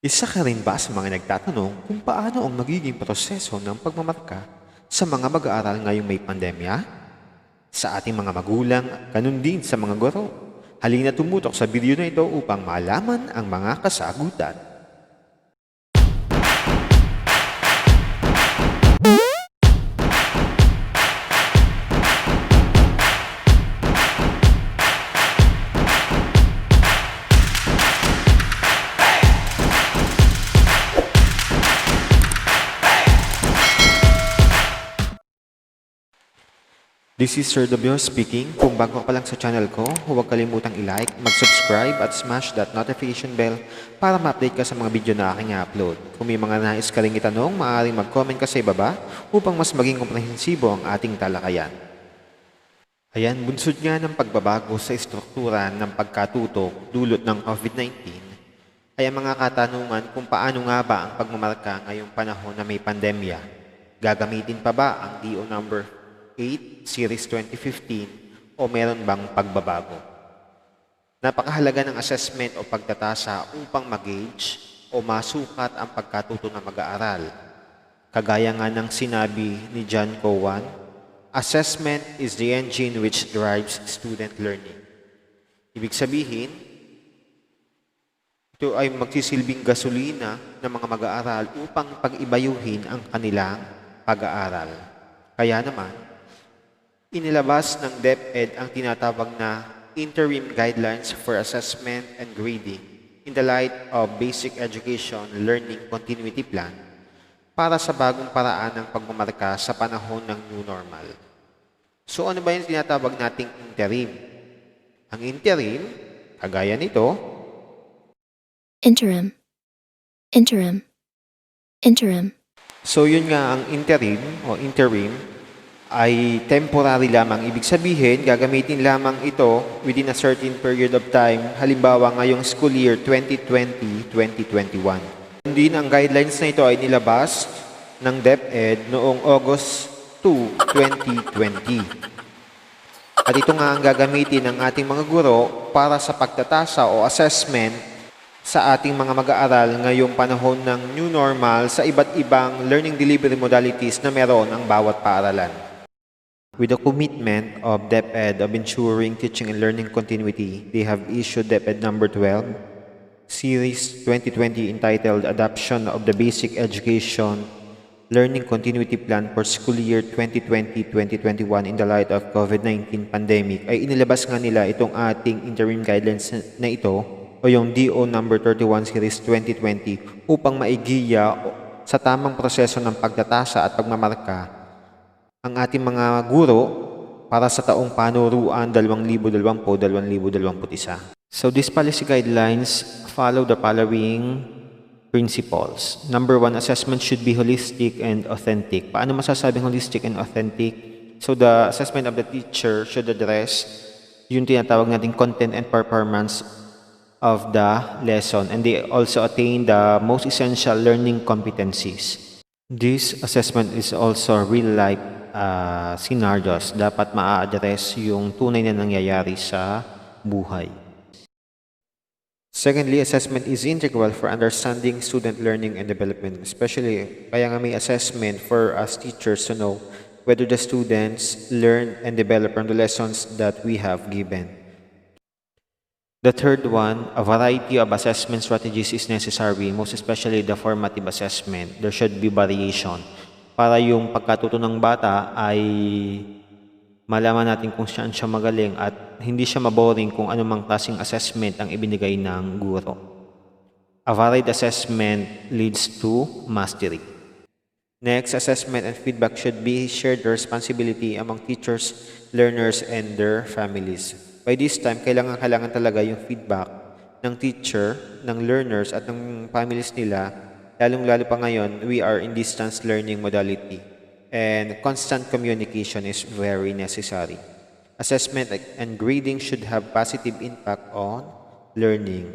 Isa ka rin ba sa mga nagtatanong kung paano ang magiging proseso ng pagmamarka sa mga mag-aaral ngayong may pandemya? Sa ating mga magulang, ganun din sa mga guro. Halina tumutok sa video na ito upang malaman ang mga kasagutan. This is Sir Dobio speaking. Kung bago ka pa lang sa channel ko, huwag kalimutang i-like, mag-subscribe at smash that notification bell para ma-update ka sa mga video na aking upload. Kung may mga nais ka ring itanong, maaaring mag-comment ka sa ibaba upang mas maging komprehensibo ang ating talakayan. Ayan, bunsod nga ng pagbabago sa estruktura ng pagkatutok dulot ng COVID-19 ay ang mga katanungan kung paano nga ba ang pagmamarka ngayong panahon na may pandemya. Gagamitin pa ba ang DO number 8, Series 2015 o meron bang pagbabago? Napakahalaga ng assessment o pagtatasa upang mag-gauge o masukat ang pagkatuto ng mag-aaral. Kagaya nga ng sinabi ni John Cowan, assessment is the engine which drives student learning. Ibig sabihin, ito ay magsisilbing gasolina ng mga mag-aaral upang pag-ibayuhin ang kanilang pag-aaral. Kaya naman, inilabas ng Deped ang tinatawag na Interim Guidelines for Assessment and Grading in the light of Basic Education Learning Continuity Plan para sa bagong paraan ng pagmamarka sa panahon ng New Normal. So ano ba yung tinatawag nating interim? Ang interim, kagaya nito, Interim. So yun nga ang interim o interim ay temporary lamang. Ibig sabihin, gagamitin lamang ito within a certain period of time. Halimbawa, ngayong school year 2020-2021. Din ang guidelines na ito ay nilabas ng Deped noong August 2, 2020. At ito nga ang gagamitin ng ating mga guro para sa pagtatasa o assessment sa ating mga mag-aaral ngayong panahon ng new normal sa iba't ibang learning delivery modalities na meron ang bawat paaralan. With the commitment of Deped of ensuring teaching and learning continuity, they have issued Deped number 12, Series 2020 entitled Adoption of the Basic Education Learning Continuity Plan for School Year 2020-2021 in the light of COVID-19 pandemic. Ay inilabas nga nila itong ating interim guidelines na ito o yung DO number 31 Series 2020 upang maigiya sa tamang proseso ng pagtatasa at pagmamarka ang ating mga guro para sa taong panuruan 2020-2021. So these policy guidelines follow the following principles. Number 1, assessment should be holistic and authentic. Paano masasabing holistic and authentic? So the assessment of the teacher should address yung tinatawag nating content and performance of the lesson, and they also attain the most essential learning competencies. This assessment is also real-life scenarios. Dapat maa-address yung tunay na nangyayari sa buhay. Secondly, assessment is integral for understanding student learning and development. Especially, kaya nga may assessment for us teachers to know whether the students learn and develop from the lessons that we have given. The third one, a variety of assessment strategies is necessary, most especially the formative assessment. There should be variation para yung pagkatuto ng bata ay malaman natin kung saan siya magaling at hindi siya maboring kung anumang klaseng assessment ang ibinigay ng guro. A varied assessment leads to mastery. Next, assessment and feedback should be shared responsibility among teachers, learners, and their families. By this time, kailangan talaga yung feedback ng teacher, ng learners, at ng families nila. Lalong-lalo pa ngayon, we are in distance learning modality. And constant communication is very necessary. Assessment and grading should have positive impact on learning.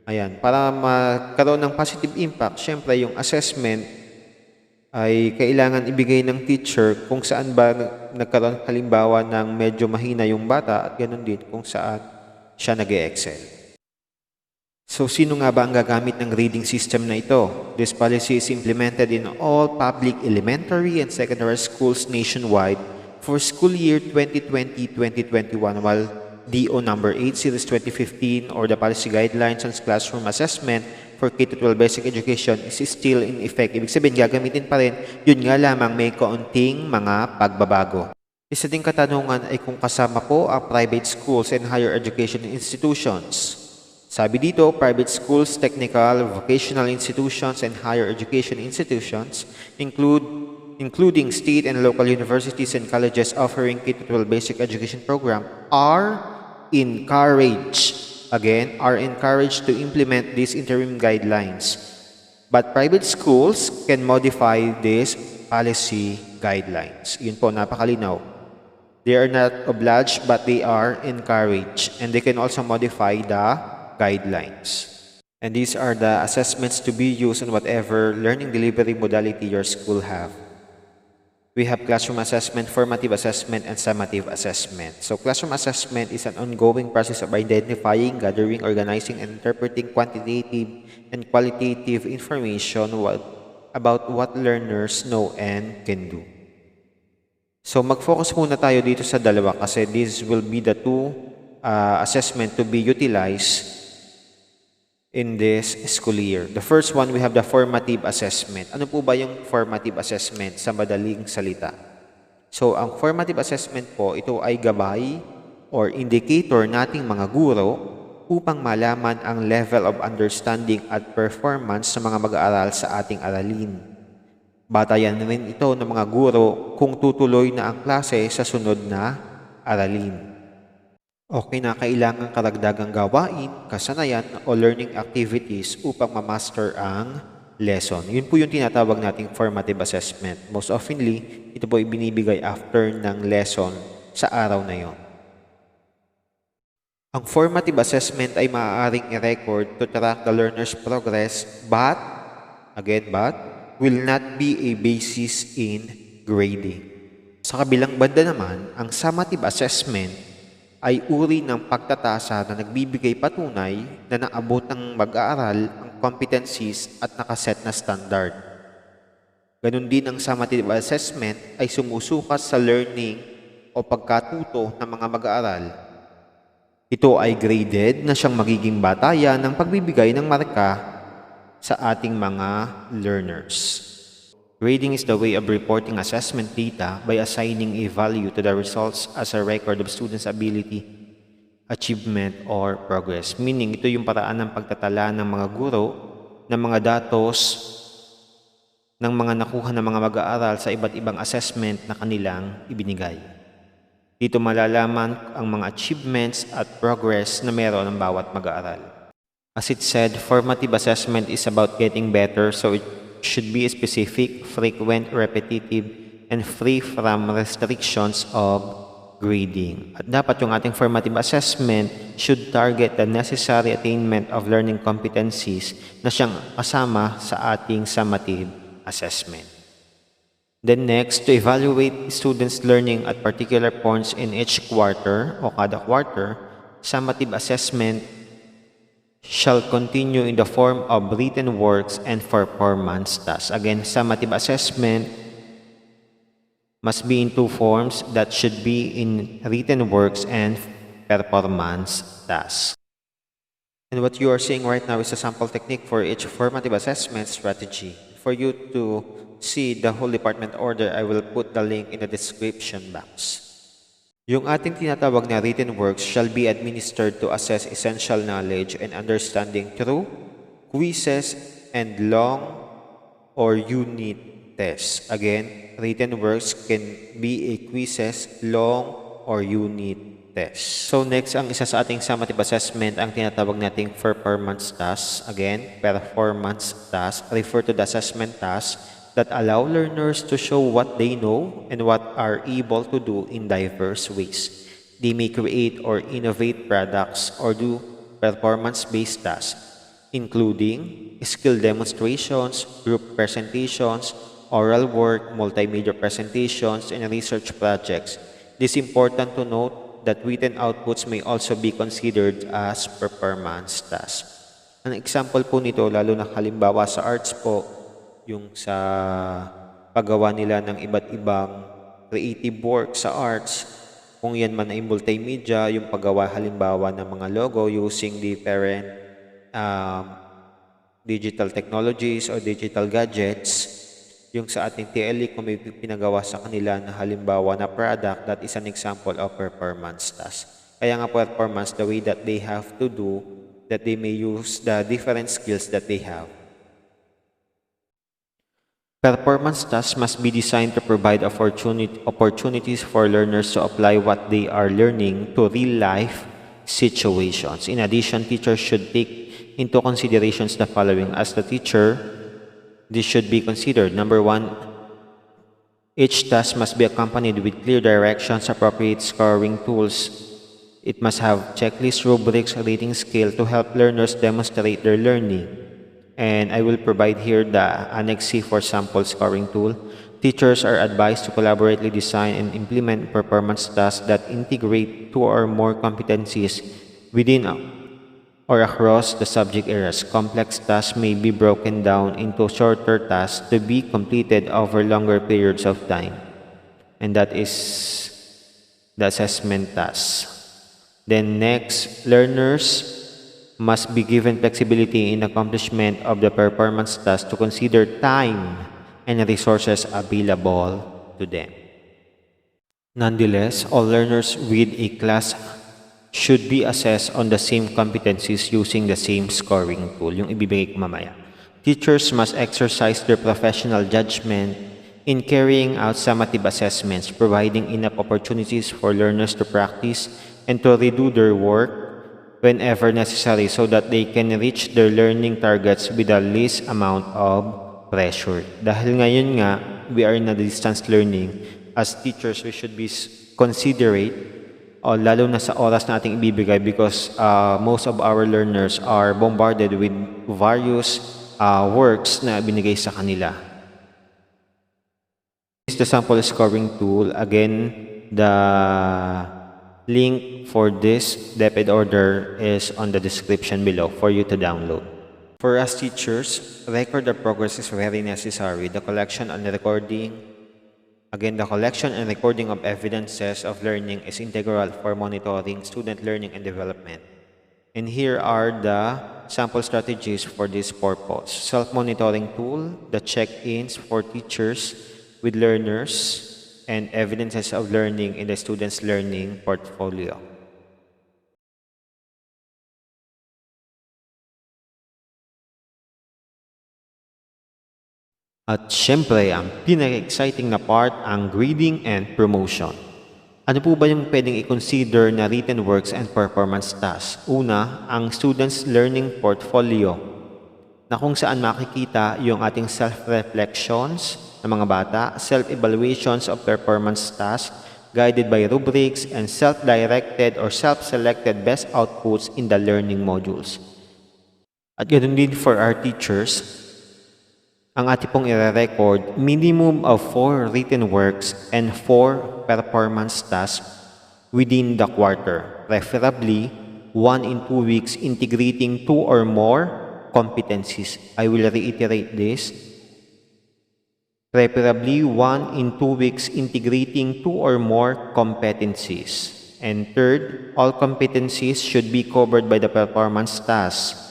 Ayan, para magkaroon ng positive impact, syempre yung assessment ay kailangan ibigay ng teacher kung saan ba nagkaroon halimbawa ng medyo mahina yung bata at ganoon din kung saan siya nag-e-excel. So sino nga ba ang gagamit ng grading system na ito? This policy is implemented in all public elementary and secondary schools nationwide for school year 2020-2021, while DO number 8 series 2015 or the policy guidelines on classroom assessment for K-12 basic education is still in effect. Ibig sabihin, gagamitin pa rin, yun nga lamang may kaunting mga pagbabago. Isa ding katanungan ay kung kasama po ang private schools and higher education institutions. Sabi dito, private schools, technical, vocational institutions, and higher education institutions including state and local universities and colleges offering K-12 basic education program are encouraged to implement these interim guidelines. But private schools can modify these policy guidelines. Yun po, napakalinaw. They are not obliged, but they are encouraged. And they can also modify the guidelines. And these are the assessments to be used on whatever learning delivery modality your school have. We have classroom assessment, formative assessment, and summative assessment. So classroom assessment is an ongoing process of identifying, gathering, organizing, and interpreting quantitative and qualitative information about what learners know and can do. So mag-focus muna tayo dito sa dalawa kasi these will be the two assessment to be utilized in this school year. The first one, we have the formative assessment. Ano po ba yung formative assessment sa madaling salita? So, ang formative assessment po, ito ay gabay or indicator nating mga guro upang malaman ang level of understanding at performance sa mga mag-aaral sa ating aralin. Batayan rin ito ng mga guro kung tutuloy na ang klase sa sunod na aralin. Okay na kailangang karagdagang gawain, kasanayan o learning activities upang ma-master ang lesson. Yun po yung tinatawag nating formative assessment. Most oftenly, ito po ibinibigay after ng lesson sa araw na yon. Ang formative assessment ay maaaring i-record to track the learner's progress but will not be a basis in grading. Sa kabilang banda naman, ang summative assessment ay uri ng pagtatasa na nagbibigay patunay na naabot ng mag-aaral ang competencies at nakaset na standard. Ganon din ang summative assessment ay sumusukat sa learning o pagkatuto ng mga mag-aaral. Ito ay graded na siyang magiging batayan ng pagbibigay ng marka sa ating mga learners. Grading is the way of reporting assessment data by assigning a value to the results as a record of students' ability, achievement, or progress. Meaning, ito yung paraan ng pagtatala ng mga guro ng mga datos ng mga nakuha ng mga mag-aaral sa iba't ibang assessment na kanilang ibinigay. Dito malalaman ang mga achievements at progress na meron ng bawat mag-aaral. As it said, formative assessment is about getting better, so it should be specific, frequent, repetitive, and free from restrictions of grading. At dapat yung ating formative assessment should target the necessary attainment of learning competencies na siyang kasama sa ating summative assessment. Then next, to evaluate students' learning at particular points in each quarter o kada quarter, summative assessment shall continue in the form of written works and performance tasks. Again, summative assessment must be in two forms that should be in written works and performance tasks. And what you are seeing right now is a sample technique for each formative assessment strategy. For you to see the whole department order, I will put the link in the description box. Yung ating tinatawag na written works shall be administered to assess essential knowledge and understanding through quizzes and long or unit tests. Again, written works can be a quizzes, long or unit tests. So next, ang isa sa ating summative assessment, ang tinatawag nating performance tasks. Again, performance tasks refer to the assessment tasks that allow learners to show what they know and what are able to do in diverse ways. They may create or innovate products or do performance-based tasks, including skill demonstrations, group presentations, oral work, multimedia presentations, and research projects. It is important to note that written outputs may also be considered as performance tasks. Ang example po nito, lalo na halimbawa sa arts po, yung sa paggawa nila ng iba't ibang creative work sa arts, kung yan man ay multimedia, yung paggawa halimbawa ng mga logo using different digital technologies or digital gadgets, yung sa ating TLE kung may pinagawa sa kanila na halimbawa na product, that is an example of performance task. Kaya nga performance, the way that they have to do, that they may use the different skills that they have. Performance tasks must be designed to provide opportunities for learners to apply what they are learning to real-life situations. In addition, teachers should take into considerations the following. As the teacher, this should be considered. Number 1, each task must be accompanied with clear directions, appropriate scoring tools. It must have checklists, rubrics, rating scale to help learners demonstrate their learning. And I will provide here the Annex C for sample scoring tool. Teachers are advised to collaboratively design and implement performance tasks that integrate 2 or more competencies within or across the subject areas. Complex tasks may be broken down into shorter tasks to be completed over longer periods of time. And that is the assessment task. Then next, learners must be given flexibility in accomplishment of the performance task to consider time and resources available to them. Nonetheless, all learners with a class should be assessed on the same competencies using the same scoring tool, yung ibibigay ko mamaya. Teachers must exercise their professional judgment in carrying out summative assessments, providing enough opportunities for learners to practice and to redo their work whenever necessary so that they can reach their learning targets with the least amount of pressure. Dahil ngayon nga, we are in a distance learning, as teachers, we should be considerate o lalo na sa oras na ating ibibigay because most of our learners are bombarded with various works na binigay sa kanila. This is the sample scoring tool. Again, the link for this Deped order is on the description below for you to download. For us teachers, record of progress is very necessary. The collection and recording of evidences of learning is integral for monitoring student learning and development. And here are the sample strategies for this purpose. Self-monitoring tool, the check-ins for teachers with learners, and evidences of learning in the student's learning portfolio. At syempre, ang pinaka-exciting na part, ang grading and promotion. Ano po ba yung pwedeng i-consider na written works and performance tasks? Una, ang student's learning portfolio, na kung saan makikita yung ating self-reflections ng mga bata, self-evaluations of performance tasks, guided by rubrics, and self-directed or self-selected best outputs in the learning modules. At ganoon din for our teachers, ang ating pong i-record minimum of 4 written works and 4 performance tasks within the quarter, preferably 1 in 2 weeks integrating 2 or more competencies. I will reiterate this. Preferably 1 in 2 weeks integrating 2 or more competencies. And third, all competencies should be covered by the performance tasks.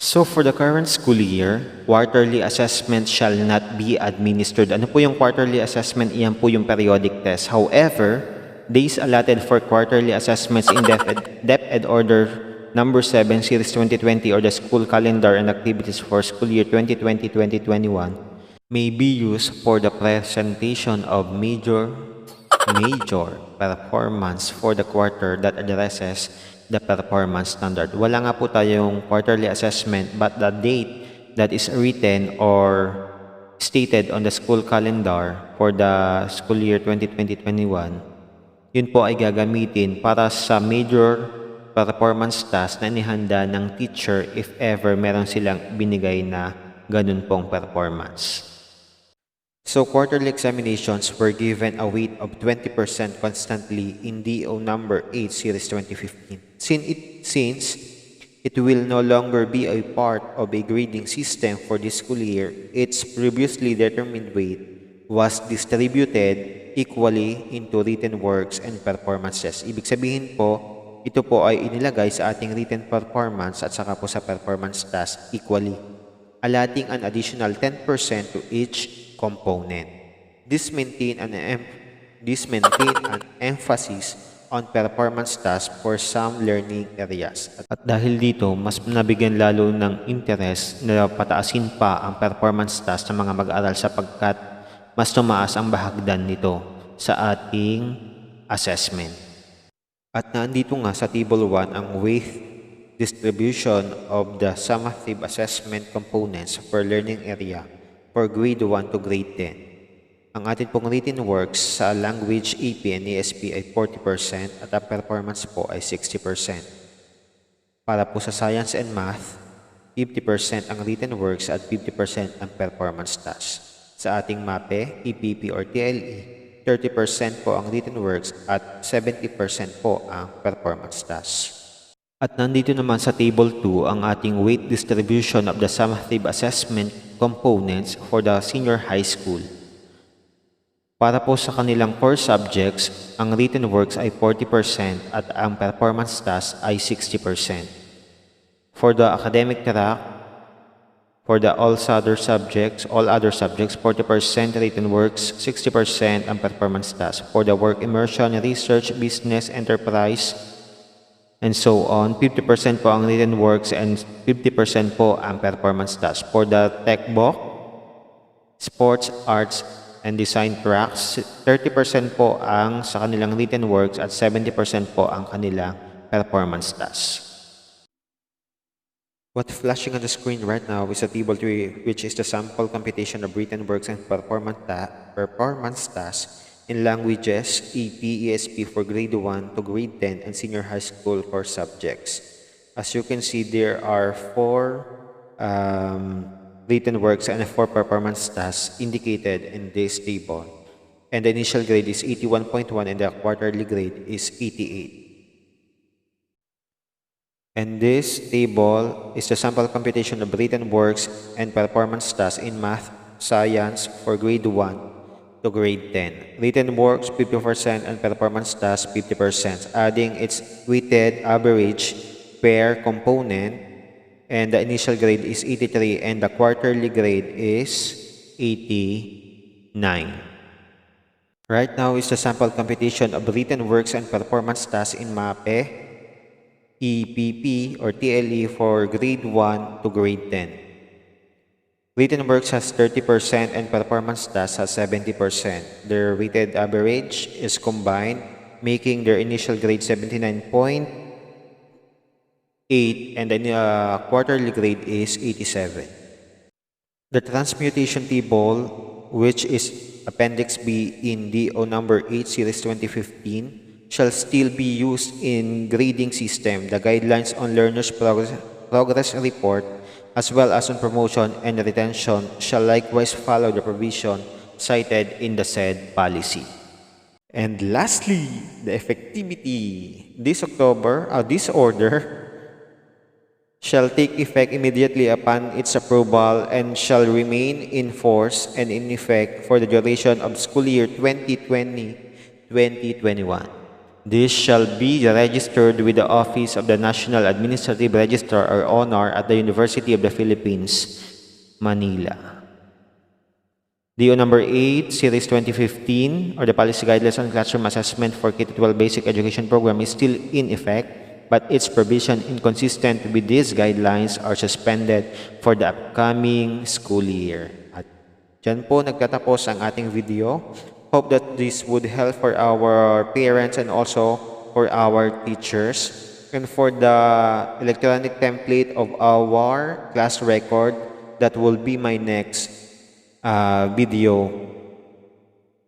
So for the current school year, quarterly assessment shall not be administered. Ano po yung quarterly assessment? Iyan po yung periodic test. However, days allotted for quarterly assessments in Deped Order Number 7, Series 2020 or the school calendar and activities for school year 2020-2021 may be used for the presentation of major performance for the quarter that addresses the performance standard. Wala nga po tayong quarterly assessment, but the date that is written or stated on the school calendar for the school year 2020-21, yun po ay gagamitin para sa major performance task na inihanda ng teacher if ever meron silang binigay na ganun pong performance. So quarterly examinations were given a weight of 20% constantly in DO number 8 series 2015. Since It will no longer be a part of a grading system for this school year. Its previously determined weight was distributed equally into written works and performances. Ibig sabihin po, ito po ay inilagay sa ating written performance at saka po sa performance task equally, allotting an additional 10% to each component. This maintain an emphasis on performance tasks for some learning areas. At dahil dito, mas nabigyan lalo ng interest na pataasin pa ang performance task ng mga mag-aaral sapagkat mas tumaas ang bahagdan nito sa ating assessment. At nandito nga sa Table 1 ang weight distribution of the summative assessment components per learning area for grade 1 to grade 10. Ang atin pong written works sa language, AP, and ESP ay 40% at ang performance po ay 60%. Para po sa science and math, 50% ang written works at 50% ang performance task. Sa ating MAPE, EPP or TLE, 30% po ang written works at 70% po ang performance task. At nandito naman sa Table 2 ang ating weight distribution of the summative assessment components for the senior high school. Para po sa kanilang core subjects, ang written works ay 40% at ang performance task ay 60%. For the academic track, for the all other subjects, 40% written works, 60% ang performance task. For the work immersion, research, business, enterprise, and so on, 50% po ang written works and 50% po ang performance task. For the tech book, sports, arts, and design tracks, 30% po ang sa kanilang written works at 70% po ang kanilang performance tasks. What flashing on the screen right now is a Table 3, which is the sample computation of written works and performance tasks in languages, EP, ESP for grade 1 to grade 10 and senior high school for subjects. As you can see, there are 4 written works and 4 performance tasks indicated in this table. And the initial grade is 81.1 and the quarterly grade is 88. And this table is the sample computation of written works and performance tasks in math, science for grade 1 to grade 10. Written works 50% and performance tasks 50%, adding its weighted average per component. And the initial grade is 83 and the quarterly grade is 89. Right now is the sample computation of written works and performance tasks in MAPE, EPP or TLE for grade 1 to grade 10. Written works has 30% and performance tasks has 70%. Their weighted average is combined, making their initial grade 79.8 and the quarterly grade is 87. The transmutation table, which is Appendix B in DO number 8 Series 2015, shall still be used in grading system. The guidelines on learners' progress report, as well as on promotion and retention, shall likewise follow the provision cited in the said policy. And lastly, the effectivity. This order shall take effect immediately upon its approval and shall remain in force and in effect for the duration of school year 2020-2021. This shall be registered with the Office of the National Administrative Registrar or Honor at the University of the Philippines, Manila. DO number 8, Series 2015, or the Policy Guidelines on Classroom Assessment for K-12 Basic Education Program is still in effect, but its provision inconsistent with these guidelines are suspended for the upcoming school year. At dyan po nagtatapos ang ating video. Hope that this would help for our parents and also for our teachers. And for the electronic template of our class record, that will be my next video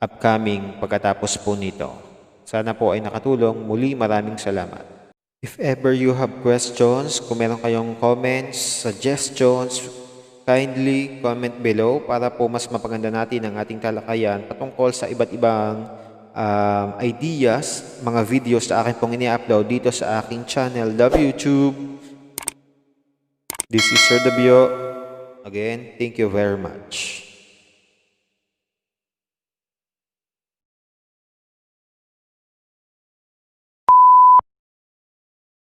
upcoming pagkatapos po nito. Sana po ay nakatulong. Muli, maraming salamat. If ever you have questions, kung meron kayong comments, suggestions, kindly comment below para po mas mapaganda natin ang ating talakayan patungkol sa iba't ibang ideas, mga videos na akin pong ini-upload dito sa aking channel, YouTube. This is Sir Dabio. Again, thank you very much.